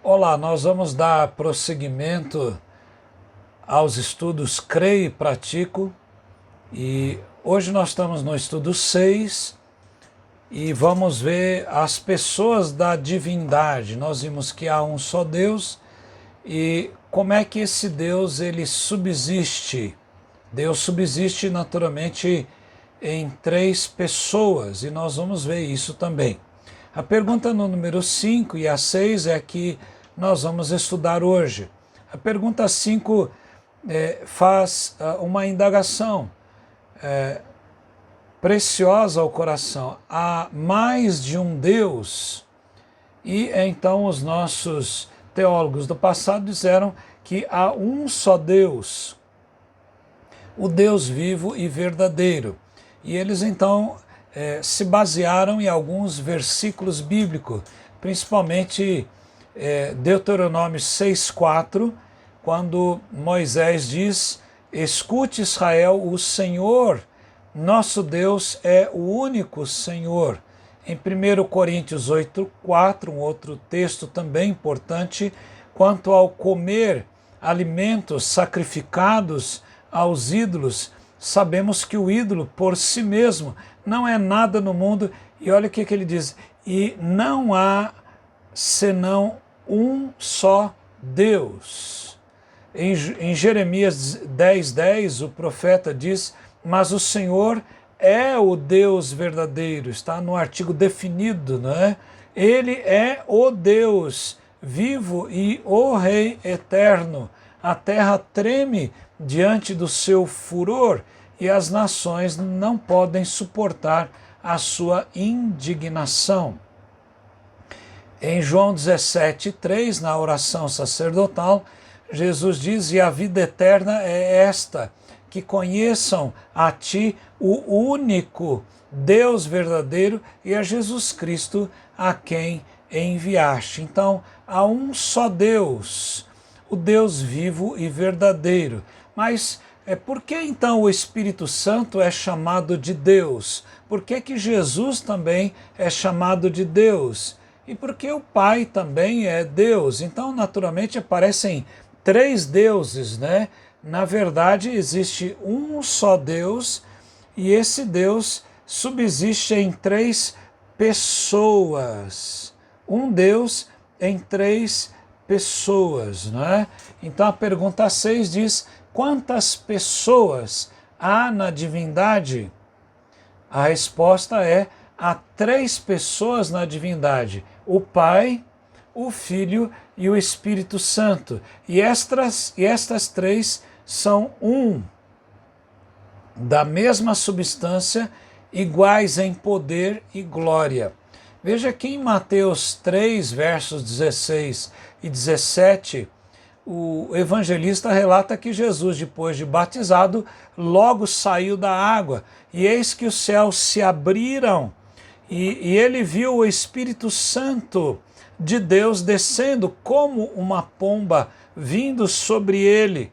Olá, nós vamos dar prosseguimento aos estudos Creio e Pratico, e hoje nós estamos no estudo 6 e vamos ver as pessoas da divindade. Nós vimos que há um só Deus e como é que esse Deus ele subsiste. Deus subsiste naturalmente em 3 pessoas e nós vamos ver isso também. A pergunta no número 5 e a 6 é que nós vamos estudar hoje. A pergunta 5 faz uma indagação preciosa ao coração. Há mais de um Deus? E então os nossos teólogos do passado disseram que há um só Deus, o Deus vivo e verdadeiro. E eles então se basearam em alguns versículos bíblicos, principalmente Deuteronômio 6,4, quando Moisés diz: escute Israel, o Senhor, nosso Deus é o único Senhor. Em 1 Coríntios 8,4, um outro texto também importante, quanto ao comer alimentos sacrificados aos ídolos, sabemos que o ídolo por si mesmo não é nada no mundo, e olha o que ele diz: e não há senão um só Deus. Em Jeremias 10,10, o profeta diz: mas o Senhor é o Deus verdadeiro, está no artigo definido, não é? Ele é o Deus vivo e o Rei eterno. A terra treme diante do seu furor e as nações não podem suportar a sua indignação. Em João 17,3, na oração sacerdotal, Jesus diz: e a vida eterna é esta, que conheçam a Ti, o único Deus verdadeiro, e a Jesus Cristo, a quem enviaste. Então, há um só Deus, o Deus vivo e verdadeiro. Mas por que então o Espírito Santo é chamado de Deus? Por que Jesus também é chamado de Deus? E por que o Pai também é Deus? Então, naturalmente, aparecem 3 deuses, né? Na verdade, existe um só Deus e esse Deus subsiste em 3 pessoas. Um Deus em 3 pessoas, né? Então, a pergunta 6 diz: quantas pessoas há na divindade? A resposta é: há 3 pessoas na divindade: o Pai, o Filho e o Espírito Santo. E estas 3 são um, da mesma substância, iguais em poder e glória. Veja que em Mateus 3, versos 16 e 17, o evangelista relata que Jesus, depois de batizado, logo saiu da água, e eis que os céus se abriram, e ele viu o Espírito Santo de Deus descendo como uma pomba, vindo sobre ele.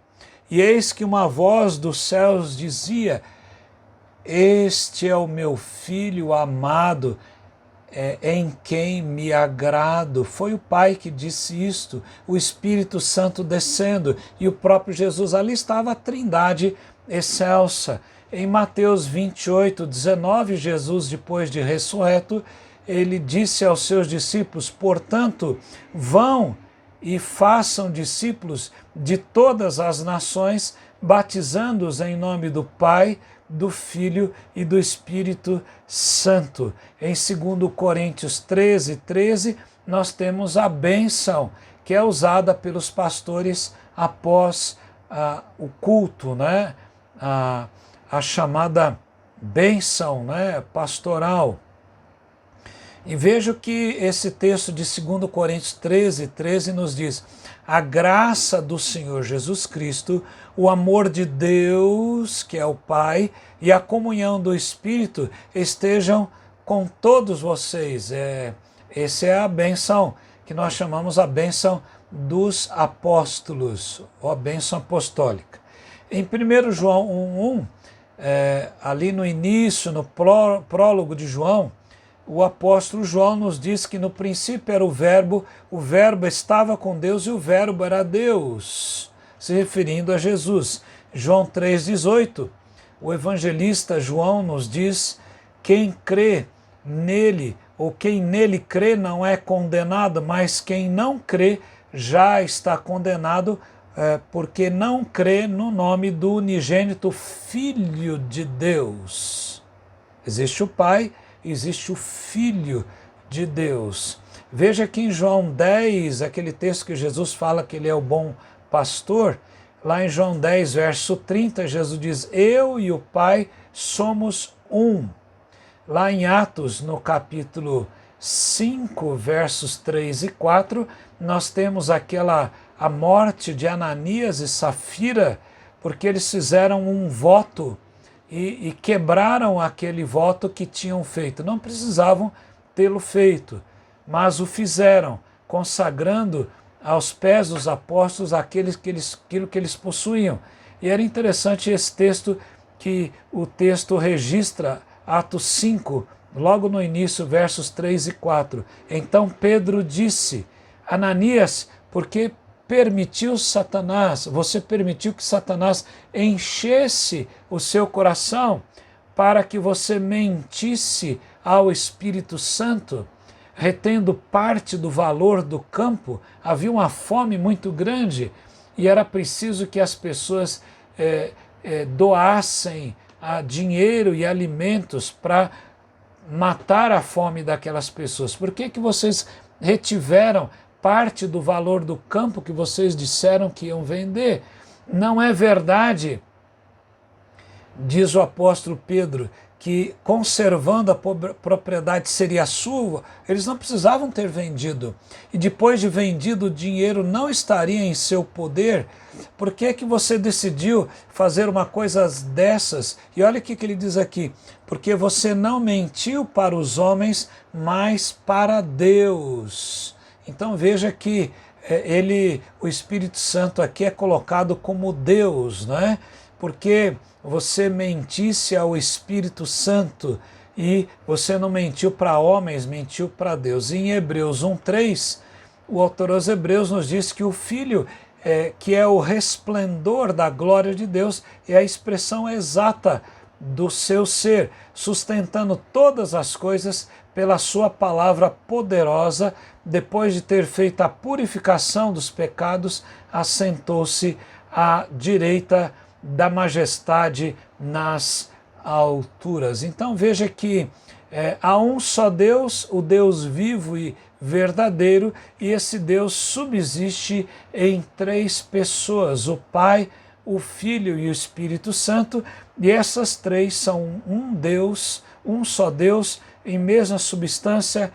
E eis que uma voz dos céus dizia: este é o meu Filho amado, em quem me agrado. Foi o Pai que disse isto, o Espírito Santo descendo, e o próprio Jesus. Ali estava a Trindade excelsa. Em Mateus 28:19, Jesus, depois de ressurreto, ele disse aos seus discípulos: portanto, vão e façam discípulos de todas as nações, batizando-os em nome do Pai, do Filho e do Espírito Santo. Em 2 Coríntios 13:13, nós temos a bênção que é usada pelos pastores após o culto, né? A chamada bênção, né? Pastoral. E vejo que esse texto de 2 Coríntios 13:13 nos diz: a graça do Senhor Jesus Cristo, o amor de Deus, que é o Pai, e a comunhão do Espírito estejam com todos vocês. Essa é a bênção que nós chamamos a bênção dos apóstolos, ou a bênção apostólica. Em 1 João 1:1, ali no início, no prólogo de João, o apóstolo João nos diz que no princípio era o Verbo estava com Deus e o Verbo era Deus, se referindo a Jesus. João 3,18, o evangelista João nos diz: quem crê nele, ou quem nele crê não é condenado, mas quem não crê já está condenado, porque não crê no nome do unigênito Filho de Deus. Existe o Pai, existe o Filho de Deus. Veja que em João 10, aquele texto que Jesus fala que ele é o bom pastor, lá em João 10, verso 30, Jesus diz: eu e o Pai somos um. Lá em Atos, no capítulo 5, versos 3 e 4, nós temos a morte de Ananias e Safira, porque eles fizeram um voto e quebraram aquele voto que tinham feito. Não precisavam tê-lo feito, mas o fizeram, consagrando aos pés dos apóstolos aquilo que eles possuíam. E era interessante esse texto, que o texto registra, Atos 5, logo no início, versos 3 e 4. Então Pedro disse: Ananias, porque você permitiu que Satanás enchesse o seu coração para que você mentisse ao Espírito Santo, retendo parte do valor do campo. Havia uma fome muito grande e era preciso que as pessoas doassem dinheiro e alimentos para matar a fome daquelas pessoas. Por que vocês retiveram parte do valor do campo que vocês disseram que iam vender? Não é verdade, diz o apóstolo Pedro, que conservando a propriedade seria sua. Eles não precisavam ter vendido. E depois de vendido, o dinheiro não estaria em seu poder. Por que você decidiu fazer uma coisa dessas? E olha o que ele diz aqui: porque você não mentiu para os homens, mas para Deus. Então veja que o Espírito Santo aqui é colocado como Deus, né? Porque você mentisse ao Espírito Santo e você não mentiu para homens, mentiu para Deus. Em Hebreus 1:3, o autor aos Hebreus nos diz que o Filho, que é o resplendor da glória de Deus, é a expressão exata do seu ser, sustentando todas as coisas pela sua palavra poderosa. Depois de ter feito a purificação dos pecados, assentou-se à direita da majestade nas alturas. Então veja que há um só Deus, o Deus vivo e verdadeiro, e esse Deus subsiste em três pessoas: o Pai, o Filho e o Espírito Santo, e essas três são um Deus, um só Deus, em mesma substância,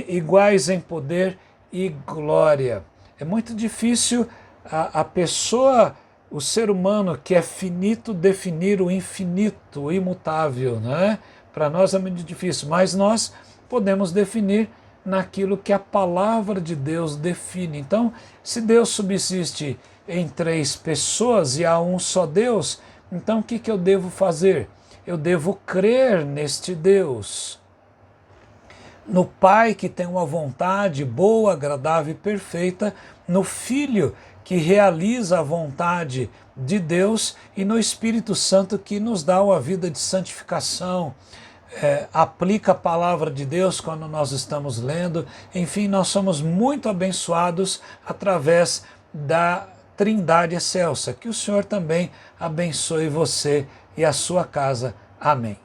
iguais em poder e glória. É muito difícil a pessoa, o ser humano que é finito, definir o infinito, o imutável, né? Para nós é muito difícil, mas nós podemos definir naquilo que a palavra de Deus define. Então, se Deus subsiste em três pessoas e há um só Deus, então o que eu devo fazer? Eu devo crer neste Deus, no Pai que tem uma vontade boa, agradável e perfeita, no Filho que realiza a vontade de Deus e no Espírito Santo que nos dá uma vida de santificação, aplica a palavra de Deus quando nós estamos lendo. Enfim, nós somos muito abençoados através da Trindade excelsa. Que o Senhor também abençoe você e a sua casa. Amém.